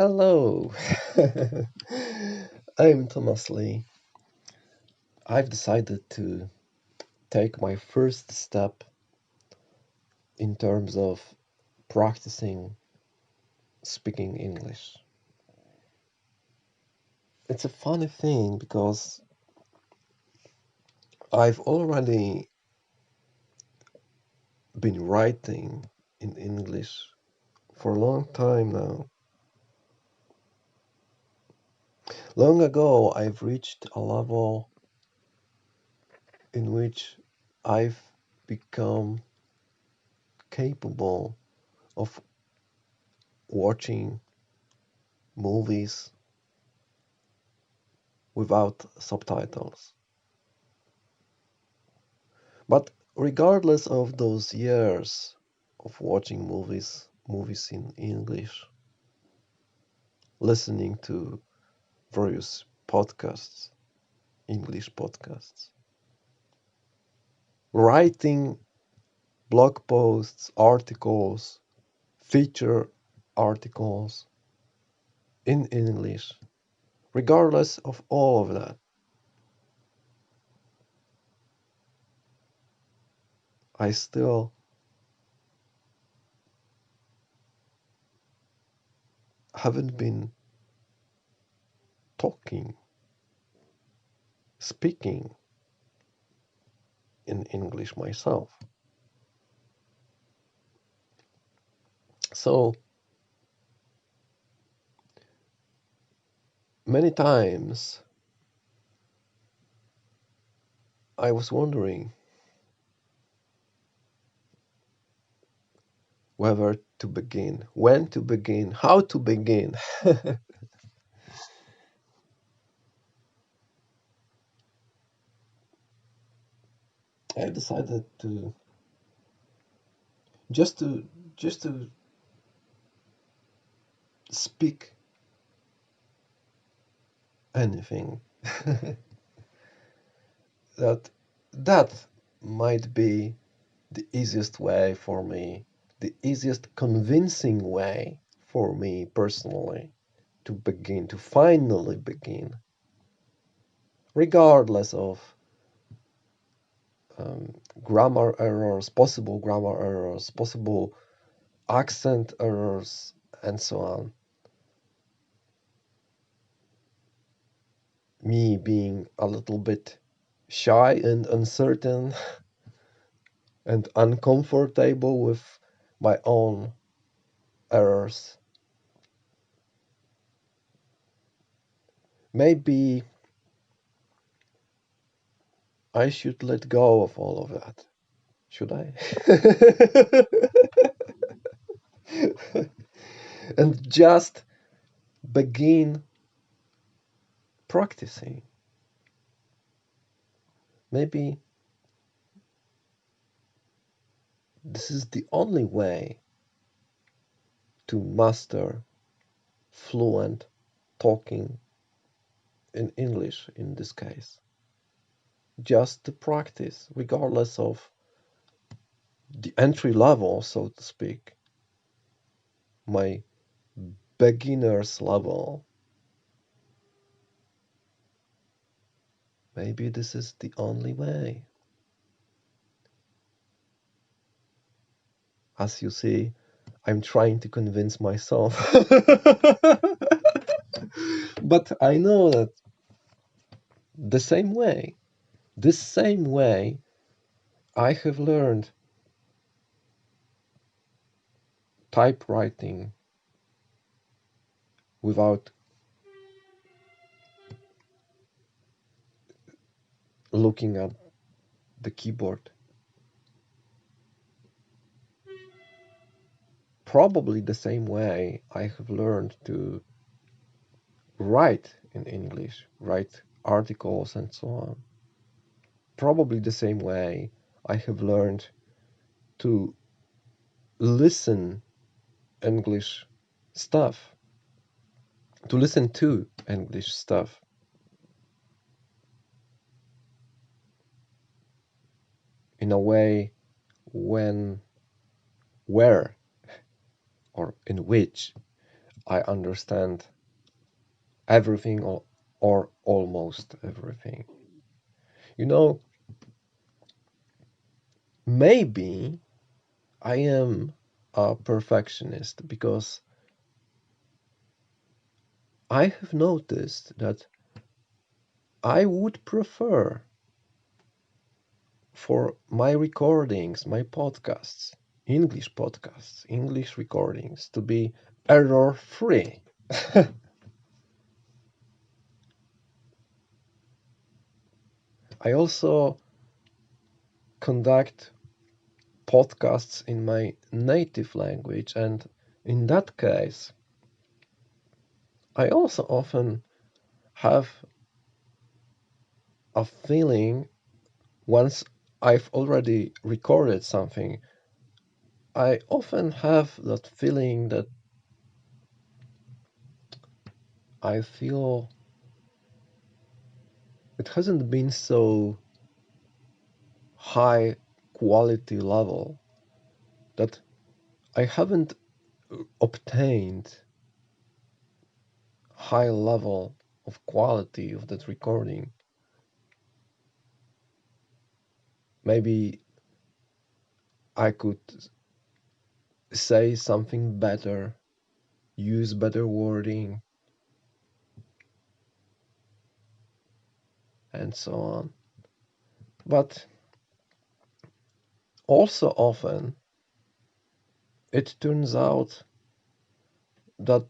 Hello, I'm Thomas Lee. I've decided to take my first step in terms of practicing speaking English. It's a funny thing because I've already been writing in English for a long time now. Long ago, I've reached a level in which I've become capable of watching movies without subtitles. But regardless of those years of watching movies in English, listening to various podcasts, English podcasts, writing blog posts, articles, feature articles in English, regardless of all of that, I still haven't been talking, speaking in English myself. So many times I was wondering whether to begin, when to begin, how to begin. I decided to just to just to speak anything that that might be the easiest way for me, the easiest convincing way for me personally to begin, to finally begin, regardless of grammar errors, possible accent errors, and so on. Me being a little bit shy and uncertain and uncomfortable with my own errors. Maybe I should let go of all of that. Should I? And just begin practicing. Maybe this is the only way to master fluent talking in English in this case. Just to practice, regardless of the entry level, so to speak, my beginner's level. Maybe this is the only way. As you see, I'm trying to convince myself. But I know that the same way, this same way, I have learned typewriting without looking at the keyboard. Probably the same way I have learned to write in English, write articles and so on. Probably the same way I have learned to listen English stuff, to listen to English stuff in a way when, where, or in which I understand everything or almost everything. You know, maybe I am a perfectionist because I have noticed that I would prefer for my recordings, my podcasts, English recordings to be error free. I also conduct podcasts in my native language, and in that case, I also often have a feeling once I've already recorded something. I often have that feeling that I feel it hasn't been so high quality level, that I haven't obtained high level of quality of that recording. Maybe I could say something better, use better wording, and so on. But also often it turns out that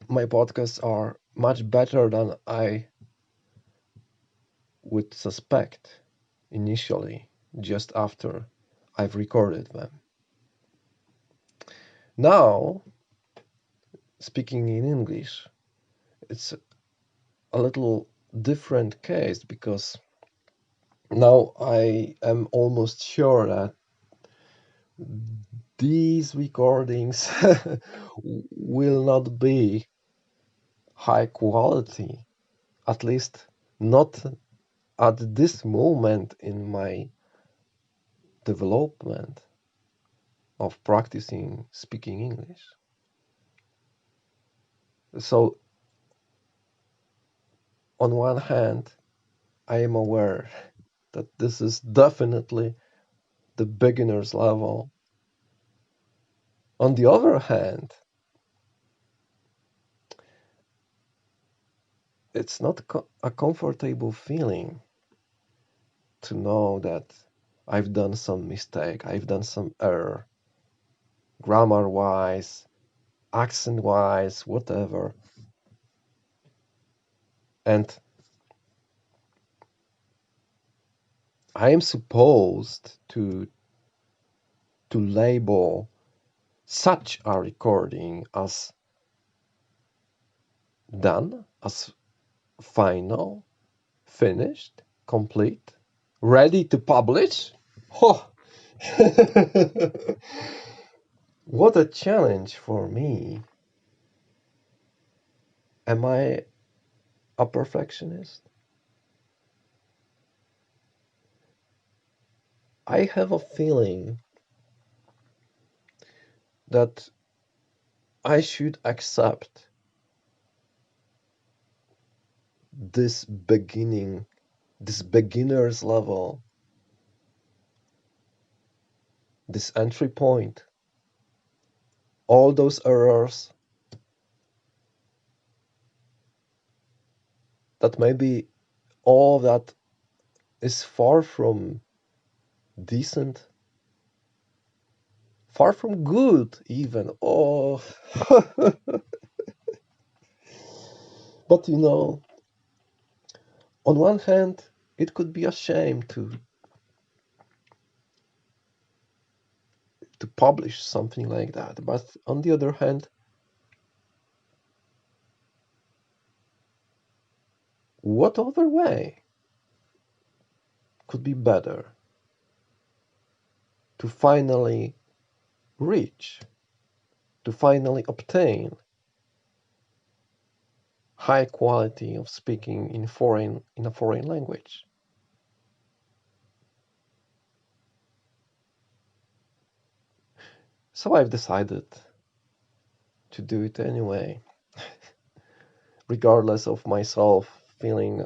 my podcasts are much better than I would suspect initially, just after I've recorded them. Now, speaking in English, it's a little different case because now I am almost sure that these recordings will not be high quality, at least not at this moment in my development of practicing speaking English. So, on one hand, I am aware that this is definitely the beginner's level. On the other hand, it's not a comfortable feeling to know that I've done some mistake, I've done some error, grammar wise, accent wise, whatever. And I am supposed to label such a recording as done, as final, finished, complete, ready to publish. Oh. What a challenge for me. Am I a perfectionist? I have a feeling that I should accept this this beginner's level, this entry point, all those errors that maybe all that is far from decent, far from good, even. Oh, but on one hand, it could be a shame to publish something like that, but on the other hand, what other way could be better to finally reach, to finally obtain high quality of speaking in a foreign language? So I've decided to do it anyway, regardless of myself feeling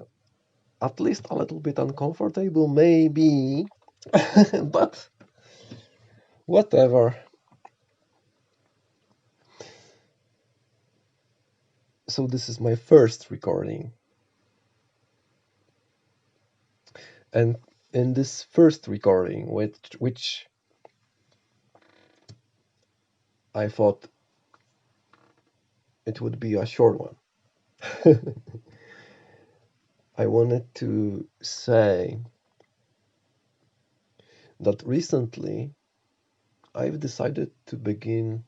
at least a little bit uncomfortable, maybe, but whatever. So this is my first recording, and in this first recording, which I thought it would be a short one, I wanted to say that recently I've decided to begin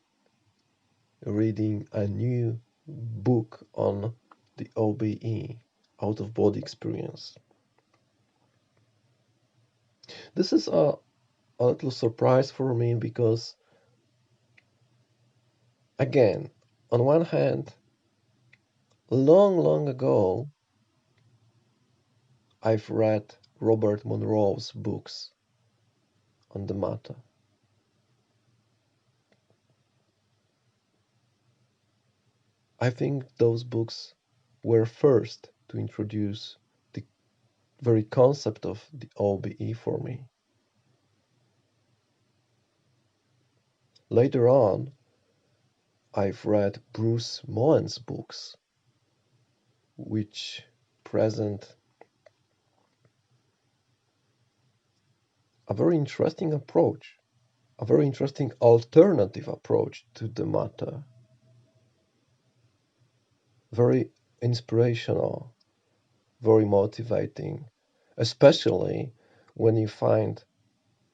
reading a new book on the OBE, out of body experience. This is a little surprise for me because, again, on one hand, long, long ago, I've read Robert Monroe's books on the matter. I think those books were first to introduce the very concept of the OBE for me. Later on, I've read Bruce Moen's books, which present a very interesting approach, a very interesting alternative approach to the matter. Very inspirational, very motivating, especially when you find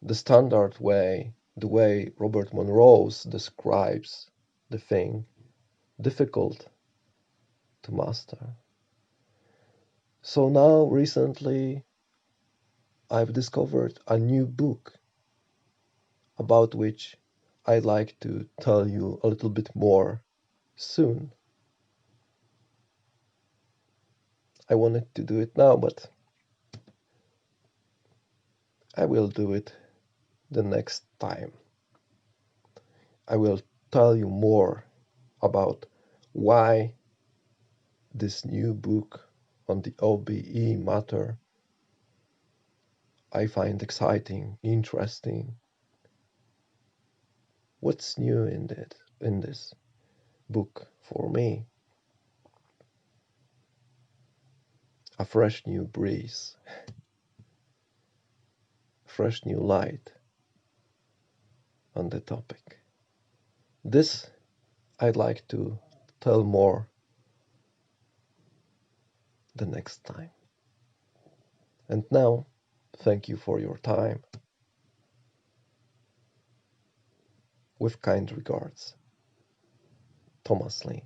the standard way, the way Robert Monroe describes the thing, difficult to master. So now, recently, I've discovered a new book about which I'd like to tell you a little bit more soon. I wanted to do it now, but I will do it the next time. I will tell you more about why this new book on the OBE matter I find exciting, interesting. What's new in this book for me? A fresh new breeze, fresh new light on the topic. This I'd like to tell more the next time. And now, thank you for your time. With kind regards, Thomas Lee.